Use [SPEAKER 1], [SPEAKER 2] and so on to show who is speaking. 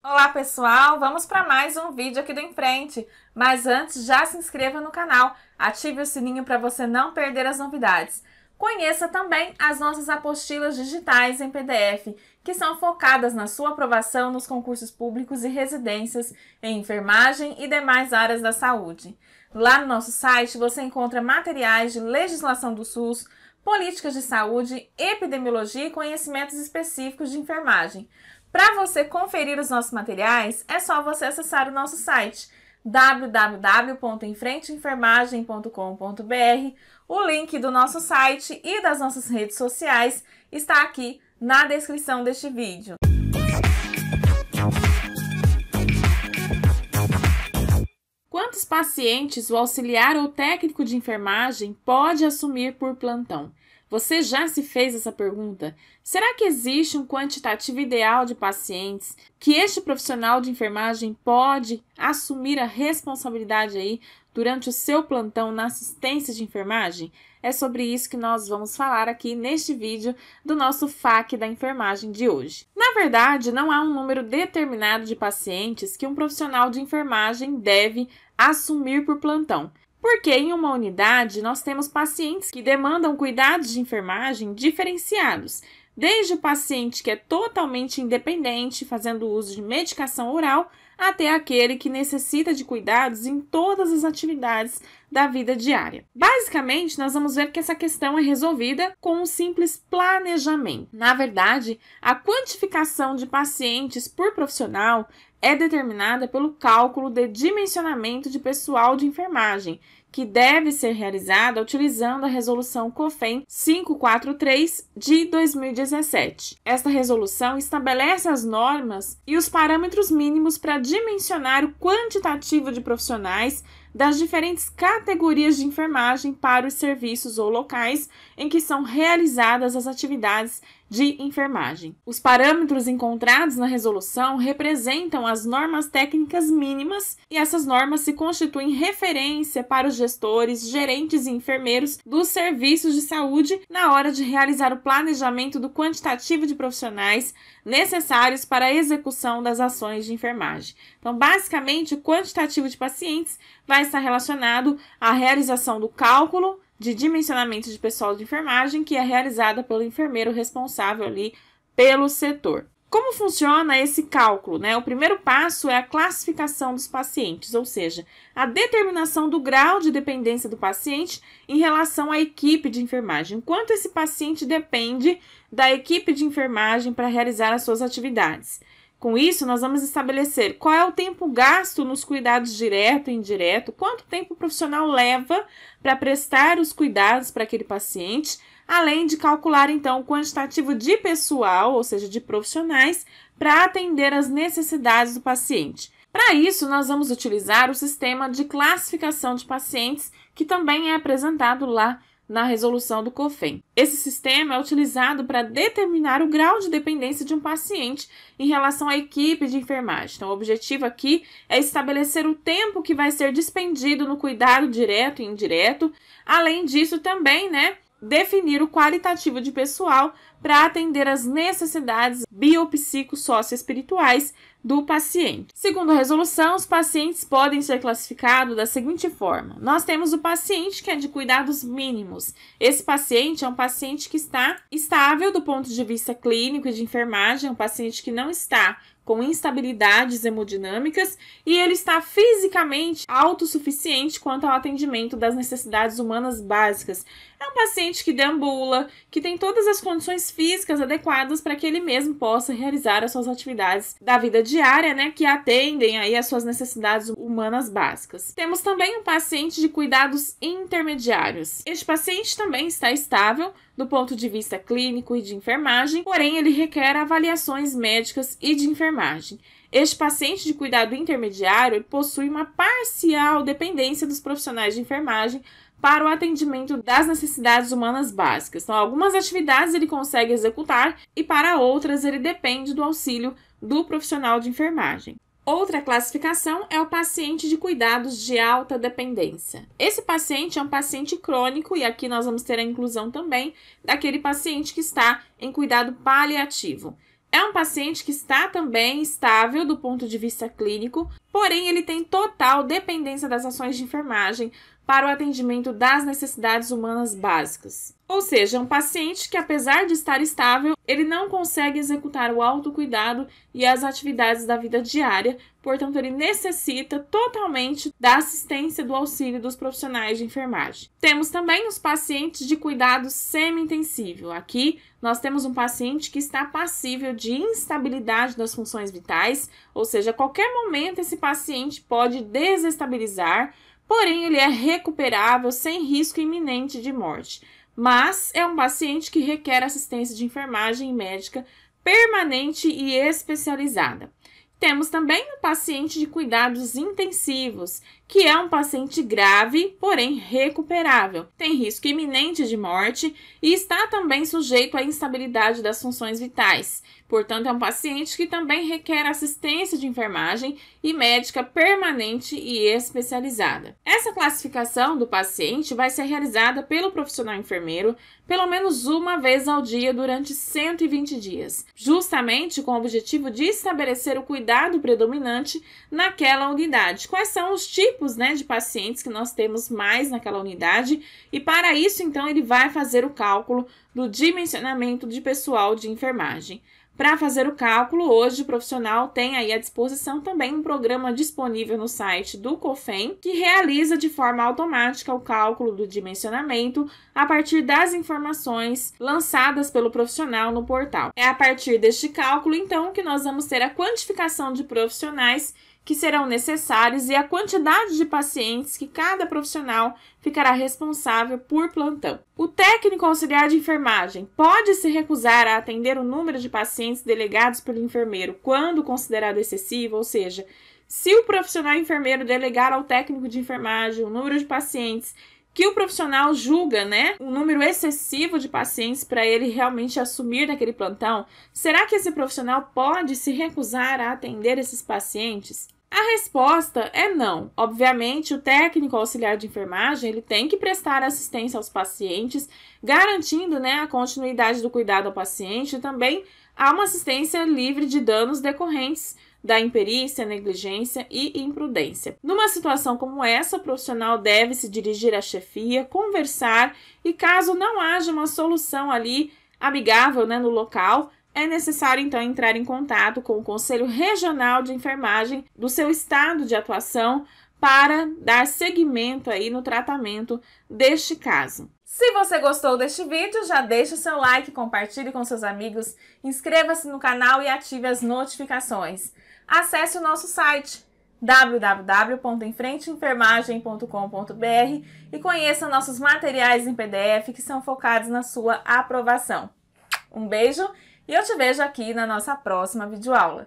[SPEAKER 1] Olá pessoal, vamos para mais um vídeo aqui do Em Frente, mas antes já se inscreva no canal, ative o sininho para você não perder as novidades. Conheça também as nossas apostilas digitais em PDF, que são focadas na sua aprovação nos concursos públicos e residências em enfermagem e demais áreas da saúde. Lá no nosso site você encontra materiais de legislação do SUS, políticas de saúde, epidemiologia e conhecimentos específicos de enfermagem. Para você conferir os nossos materiais, é só você acessar o nosso site www.enfrenteenfermagem.com.br. O link do nosso site e das nossas redes sociais está aqui na descrição deste vídeo. Quantos pacientes o auxiliar ou técnico de enfermagem pode assumir por plantão? Você já se fez essa pergunta? Será que existe um quantitativo ideal de pacientes que este profissional de enfermagem pode assumir a responsabilidade aí durante o seu plantão na assistência de enfermagem? É sobre isso que nós vamos falar aqui neste vídeo do nosso FAQ da enfermagem de hoje. Na verdade, não há um número determinado de pacientes que um profissional de enfermagem deve assumir por plantão. Porque em uma unidade nós temos pacientes que demandam cuidados de enfermagem diferenciados, desde o paciente que é totalmente independente, fazendo uso de medicação oral, até aquele que necessita de cuidados em todas as atividades da vida diária. Basicamente, nós vamos ver que essa questão é resolvida com um simples planejamento. Na verdade, a quantificação de pacientes por profissional é determinada pelo cálculo de dimensionamento de pessoal de enfermagem, que deve ser realizada utilizando a Resolução COFEM 543 de 2017. Esta resolução estabelece as normas e os parâmetros mínimos para dimensionar o quantitativo de profissionais das diferentes categorias de enfermagem para os serviços ou locais em que são realizadas as atividades de enfermagem. Os parâmetros encontrados na resolução representam as normas técnicas mínimas e essas normas se constituem referência para os gestores, gerentes e enfermeiros dos serviços de saúde na hora de realizar o planejamento do quantitativo de profissionais necessários para a execução das ações de enfermagem. Então, basicamente, o quantitativo de pacientes vai estar relacionado à realização do cálculo de dimensionamento de pessoal de enfermagem, que é realizada pelo enfermeiro responsável ali pelo setor. Como funciona esse cálculo, né? O primeiro passo é a classificação dos pacientes, ou seja, a determinação do grau de dependência do paciente em relação à equipe de enfermagem. Quanto esse paciente depende da equipe de enfermagem para realizar as suas atividades. Com isso, nós vamos estabelecer qual é o tempo gasto nos cuidados direto e indireto, quanto tempo o profissional leva para prestar os cuidados para aquele paciente, além de calcular, então, o quantitativo de pessoal, ou seja, de profissionais, para atender às necessidades do paciente. Para isso, nós vamos utilizar o sistema de classificação de pacientes, que também é apresentado lá na resolução do COFEM. Esse sistema é utilizado para determinar o grau de dependência de um paciente em relação à equipe de enfermagem. Então, o objetivo aqui é estabelecer o tempo que vai ser despendido no cuidado direto e indireto. Além disso, também, definir o qualitativo de pessoal para atender às necessidades biopsicossocioespirituais do paciente. Segundo a resolução, os pacientes podem ser classificados da seguinte forma. Nós temos o paciente que é de cuidados mínimos. Esse paciente é um paciente que está estável do ponto de vista clínico e de enfermagem, é um paciente que não está com instabilidades hemodinâmicas e ele está fisicamente autossuficiente quanto ao atendimento das necessidades humanas básicas. É um paciente que deambula, que tem todas as condições físicas adequadas para que ele mesmo possa realizar as suas atividades da vida diária, que atendem aí às suas necessidades humanas básicas. Temos também um paciente de cuidados intermediários. Este paciente também está estável do ponto de vista clínico e de enfermagem, porém ele requer avaliações médicas e de enfermagem. Este paciente de cuidado intermediário ele possui uma parcial dependência dos profissionais de enfermagem para o atendimento das necessidades humanas básicas. Então, algumas atividades ele consegue executar e para outras ele depende do auxílio do profissional de enfermagem. Outra classificação é o paciente de cuidados de alta dependência. Esse paciente é um paciente crônico e aqui nós vamos ter a inclusão também daquele paciente que está em cuidado paliativo. É um paciente que está também estável do ponto de vista clínico, porém ele tem total dependência das ações de enfermagem para o atendimento das necessidades humanas básicas. Ou seja, é um paciente que, apesar de estar estável, ele não consegue executar o autocuidado e as atividades da vida diária, portanto, ele necessita totalmente da assistência do auxílio dos profissionais de enfermagem. Temos também os pacientes de cuidado semi-intensivo. Aqui, nós temos um paciente que está passível de instabilidade das funções vitais, ou seja, a qualquer momento esse paciente pode desestabilizar, porém ele é recuperável sem risco iminente de morte. Mas é um paciente que requer assistência de enfermagem médica permanente e especializada. Temos também o paciente de cuidados intensivos, que é um paciente grave, porém recuperável, tem risco iminente de morte e está também sujeito à instabilidade das funções vitais. Portanto, é um paciente que também requer assistência de enfermagem e médica permanente e especializada. Essa classificação do paciente vai ser realizada pelo profissional enfermeiro pelo menos uma vez ao dia durante 120 dias, justamente com o objetivo de estabelecer o cuidado predominante naquela unidade. Quais são os tipos, de pacientes que nós temos mais naquela unidade? E para isso, então, ele vai fazer o cálculo do dimensionamento de pessoal de enfermagem. Para fazer o cálculo, hoje o profissional tem aí à disposição também um programa disponível no site do COFEM, que realiza de forma automática o cálculo do dimensionamento a partir das informações lançadas pelo profissional no portal. É a partir deste cálculo, então, que nós vamos ter a quantificação de profissionais que serão necessários e a quantidade de pacientes que cada profissional ficará responsável por plantão. O técnico auxiliar de enfermagem pode se recusar a atender o número de pacientes delegados pelo enfermeiro quando considerado excessivo, ou seja, se o profissional enfermeiro delegar ao técnico de enfermagem o número de pacientes que o profissional julga, um número excessivo de pacientes para ele realmente assumir naquele plantão, será que esse profissional pode se recusar a atender esses pacientes? A resposta é não. Obviamente, o técnico auxiliar de enfermagem ele tem que prestar assistência aos pacientes, garantindo a continuidade do cuidado ao paciente e também há uma assistência livre de danos decorrentes da imperícia, negligência e imprudência. Numa situação como essa, o profissional deve se dirigir à chefia, conversar e caso não haja uma solução ali amigável no local, é necessário então entrar em contato com o Conselho Regional de Enfermagem do seu estado de atuação para dar seguimento aí no tratamento deste caso. Se você gostou deste vídeo, já deixa o seu like, compartilhe com seus amigos, inscreva-se no canal e ative as notificações. Acesse o nosso site www.enfrenteenfermagem.com.br e conheça nossos materiais em PDF que são focados na sua aprovação. Um beijo e eu te vejo aqui na nossa próxima videoaula.